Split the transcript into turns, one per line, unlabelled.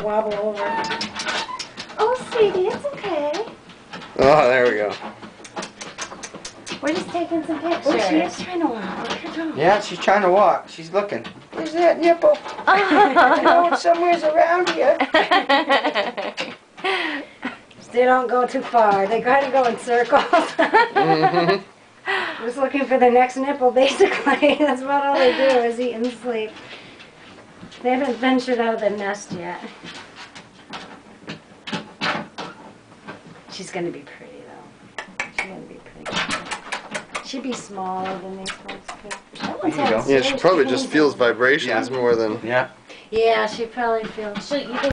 gonna wobble over. Oh, sweetie, it's okay.
Oh, there we go.
We're just taking some pictures.
Oh, she is trying to walk. Look at her go.
Yeah, she's trying to walk. She's looking. Where's that nipple? I know it's somewhere's around here.
They don't go too far. They gotta go in circles.
Mm-hmm.
Just looking for the next nipple, basically. That's about all they do is eat and sleep. They haven't ventured out of the nest yet. She's gonna be pretty, though. She's gonna be pretty. She'd be smaller than these ones, too. That one's
There you go.
Yeah, she probably just feels vibrations more than...
Yeah.
Yeah, she probably feels.
So you think